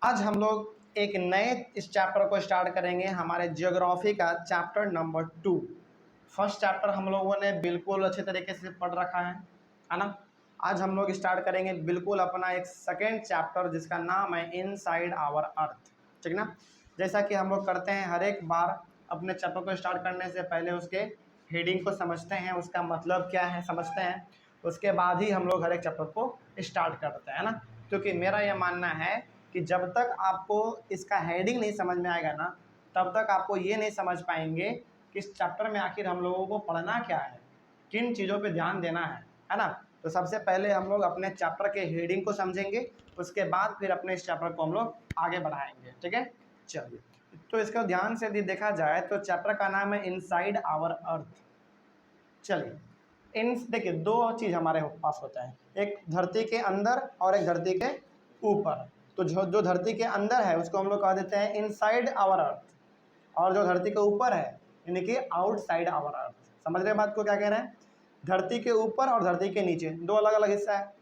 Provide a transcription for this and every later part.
आज हम लोग एक नए इस चैप्टर को स्टार्ट करेंगे, हमारे जियोग्राफी का चैप्टर नंबर 2। फर्स्ट चैप्टर हम लोगों ने बिल्कुल अच्छे तरीके से पढ़ रखा है ना। आज हम लोग स्टार्ट करेंगे बिल्कुल अपना एक सेकेंड चैप्टर जिसका नाम है इनसाइड आवर अर्थ, ठीक ना। जैसा कि हम लोग करते हैं हर एक बार, अपने चैप्टर को स्टार्ट करने से पहले उसके हेडिंग को समझते हैं, उसका मतलब क्या है समझते हैं, उसके बाद ही हम लोग हर एक चैप्टर को स्टार्ट करते हैं ना। क्योंकि मेरा यह मानना है कि जब तक आपको इसका हेडिंग नहीं समझ में आएगा ना, तब तक आपको ये नहीं समझ पाएंगे कि इस चैप्टर में आखिर हम लोगों को पढ़ना क्या है, किन चीज़ों पे ध्यान देना है ना। तो सबसे पहले हम लोग अपने चैप्टर के हेडिंग को समझेंगे, उसके बाद फिर अपने इस चैप्टर को हम लोग आगे बढ़ाएंगे, ठीक है। चलिए, तो इसका ध्यान से देखा जाए तो चैप्टर का नाम है इनसाइड आवर अर्थ। चलिए, इन देखिए दो चीज़ हमारे पास होता है, एक धरती के अंदर और एक धरती के ऊपर। तो जो धरती के अंदर है उसको हम लोग कह देते हैं इनसाइड आवर अर्थ, और जो धरती के ऊपर है यानी कि आउटसाइड आवर अर्थ। समझ रहे हैं बात को क्या कह रहे हैं? धरती के ऊपर और धरती के नीचे दो अलग अलग हिस्सा है।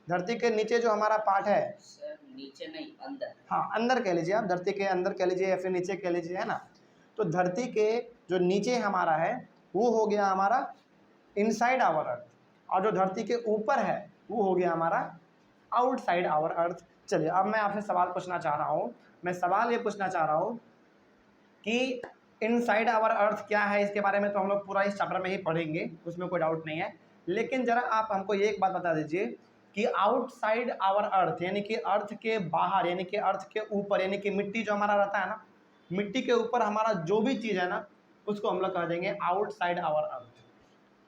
धरती के नीचे जो हमारा पार्ट है, सर नीचे नहीं अंदर। हाँ अंदर कह लीजिए आप, धरती के अंदर कह लीजिए या फिर नीचे कह लीजिए, है ना। तो धरती के जो नीचे हमारा है वो हो गया हमारा इनसाइड आवर अर्थ, और जो धरती के ऊपर है वो हो गया हमारा आउटसाइड आवर अर्थ। चलिए, अब मैं आपसे सवाल पूछना चाह रहा हूँ, मैं सवाल ये पूछना चाह रहा हूँ कि इनसाइड आवर अर्थ क्या है। इसके बारे में तो हम लोग पूरा इस चैप्टर में ही पढ़ेंगे, उसमें कोई डाउट नहीं है। लेकिन ज़रा आप हमको ये एक बात बता दीजिए कि आउटसाइड आवर अर्थ यानी कि अर्थ के बाहर, यानी कि अर्थ के ऊपर, यानी कि मिट्टी जो हमारा रहता है ना, मिट्टी के ऊपर हमारा जो भी चीज़ है ना, उसको हम लोग कह देंगे आउटसाइड आवर अर्थ।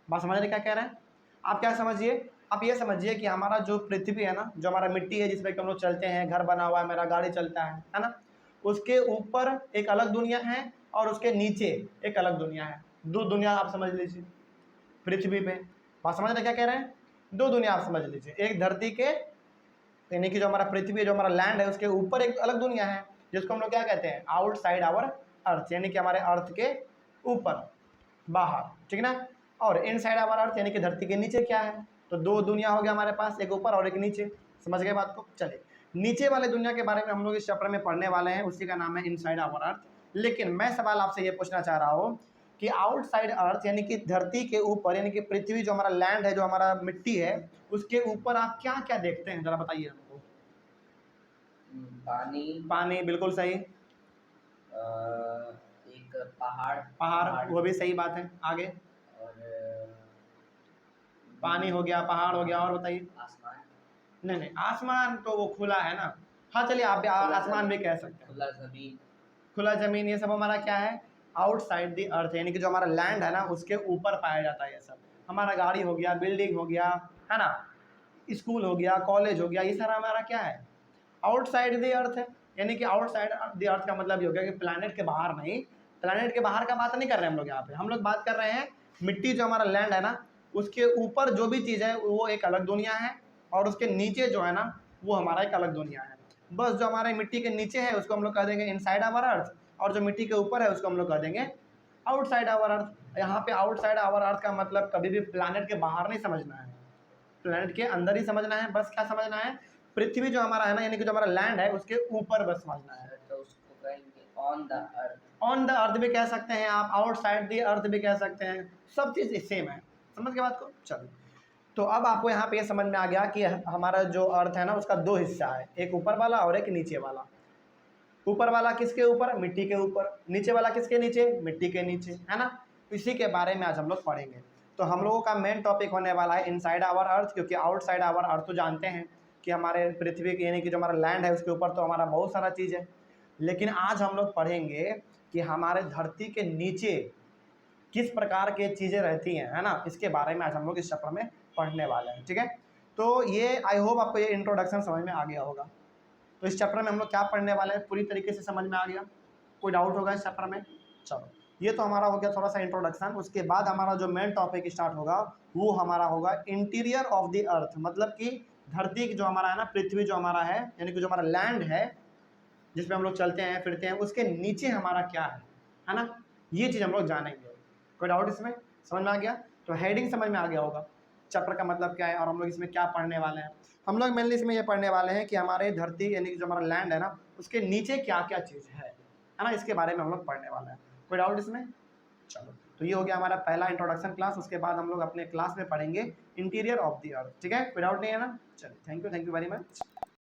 बात समझ रहे क्या कह रहे हैं? आप क्या समझिए, आप ये समझिए कि हमारा जो पृथ्वी है ना, जो हमारा मिट्टी है जिसमें कि हम लोग चलते हैं, घर बना हुआ है, मेरा गाड़ी चलता है ना, उसके ऊपर एक अलग दुनिया है और उसके नीचे एक अलग दुनिया है। दो दुनिया आप समझ लीजिए पृथ्वी पे। बात समझ रहे क्या कह रहे हैं? दो दुनिया आप समझ लीजिए, एक धरती के यानी कि जो हमारा पृथ्वी है, जो हमारा लैंड है, उसके ऊपर एक अलग दुनिया है जिसको हम लोग क्या कहते हैं आउटसाइड आवर अर्थ, यानी कि हमारे अर्थ के ऊपर बाहर, ठीक ना। और इनसाइड आवर अर्थ यानी कि धरती के नीचे क्या है। तो दो दुनिया हो गया हमारे पास, एक ऊपर और एक नीचे। समझ गए बात को? चलिए, नीचे वाले दुनिया के बारे में हम लोग इस चैप्टर में पढ़ने वाले हैं, उसी का नाम है इनसाइड आवर अर्थ। लेकिन मैं सवाल आपसे ये पूछना चाह रहा हूँ कि आउटसाइड अर्थ यानी कि धरती के ऊपर, यानी कि पृथ्वी जो हमारा लैंड है, जो हमारा मिट्टी है, उसके ऊपर आप क्या क्या देखते हैं, जरा बताइए हमको। पानी। पानी बिल्कुल सही। एक पहाड़। पहाड़, वो भी सही बात है। आगे? और पानी हो गया, पहाड़ हो गया, और बताइए। आसमान। नहीं नहीं, आसमान तो वो खुला है ना। हाँ चलिए, आप आसमान भी कह सकते हैं। खुला जमीन। खुला जमीन, ये सब हमारा क्या है आउटसाइड द अर्थ, यानी कि जो हमारा लैंड है ना उसके ऊपर पाया जाता है। ये सब हमारा गाड़ी हो गया, बिल्डिंग हो गया, है ना, स्कूल हो गया, कॉलेज हो गया, ये सारा हमारा क्या है आउटसाइड द अर्थ है। यानी कि आउटसाइड द अर्थ का मतलब ये हो गया कि प्लैनेट के बाहर नहीं, प्लैनेट के बाहर का बात नहीं कर रहे हम लोग यहाँ पे। हम लोग बात कर रहे हैं मिट्टी जो हमारा लैंड है ना, उसके ऊपर जो भी चीज़ है वो एक अलग दुनिया है, और उसके नीचे जो है ना वो हमारा एक अलग दुनिया है। बस जो हमारे मिट्टी के नीचे है उसको हम लोग कह देंगे इनसाइड आवर अर्थ, और जो मिट्टी के ऊपर है उसको हम लोग कह देंगे आउटसाइड आवर अर्थ। यहाँ पे आउटसाइड आवर अर्थ का मतलब कभी भी प्लैनेट के बाहर नहीं समझना है, प्लैनेट के अंदर ही समझना है। बस क्या समझना है, पृथ्वी जो हमारा है ना, यानी कि जो हमारा लैंड है उसके ऊपर बस समझना है। तो उसको कहेंगे on the earth. On the earth भी कह सकते हैं आप, आउटसाइड द अर्थ भी कह सकते हैं, सब चीज़ सेम है। समझ के बात को? चलो, तो अब आपको यहाँ पे ये समझ में आ गया कि हमारा जो अर्थ है ना उसका दो हिस्सा है, एक ऊपर वाला और एक नीचे वाला। ऊपर वाला किसके ऊपर? मिट्टी के ऊपर। नीचे वाला किसके नीचे? मिट्टी के नीचे, है ना। इसी के बारे में आज हम लोग पढ़ेंगे। तो हम लोगों का मेन टॉपिक होने वाला है इनसाइड आवर अर्थ, क्योंकि आउटसाइड आवर अर्थ तो जानते हैं कि हमारे पृथ्वी के यानी कि जो हमारा लैंड है उसके ऊपर तो हमारा बहुत सारा चीज़ है। लेकिन आज हम लोग पढ़ेंगे कि हमारे धरती के नीचे किस प्रकार के चीज़ें रहती हैं, है ना। इसके बारे में आज हम लोग इस चैप्टर में पढ़ने वाले हैं, ठीक है। तो ये आई होप आपको ये इंट्रोडक्शन समझ में आ गया होगा। तो इस चैप्टर में हम लोग क्या पढ़ने वाले हैं पूरी तरीके से समझ में आ गया? कोई डाउट होगा इस चैप्टर में? चलो, ये तो हमारा हो गया थोड़ा सा इंट्रोडक्शन। उसके बाद हमारा जो मेन टॉपिक स्टार्ट होगा वो हमारा होगा इंटीरियर ऑफ द अर्थ, मतलब कि धरती जो हमारा है ना, पृथ्वी जो हमारा है, यानी कि जो हमारा लैंड है जिसमें हम लोग चलते हैं फिरते हैं, उसके नीचे हमारा क्या है ना, ये चीज़ हम लोग जानेंगे। कोई डाउट इसमें? समझ में आ गया? तो हेडिंग समझ में आ गया होगा। चैप्टर का मतलब क्या है और हम लोग इसमें क्या पढ़ने वाले हैं। हम लोग मेनली इसमें ये पढ़ने वाले हैं कि हमारे धरती यानी कि जो हमारा लैंड है ना, उसके नीचे क्या क्या चीज़ है ना, इसके बारे में हम लोग पढ़ने वाले हैं। कोई डाउट इसमें? चलो, तो ये हो गया हमारा पहला इंट्रोडक्शन क्लास। उसके बाद हम लोग अपने क्लास में पढ़ेंगे इंटीरियर ऑफ द अर्थ। ठीक है, कोई डाउट नहीं है ना? चलिए, थैंक यू वेरी मच।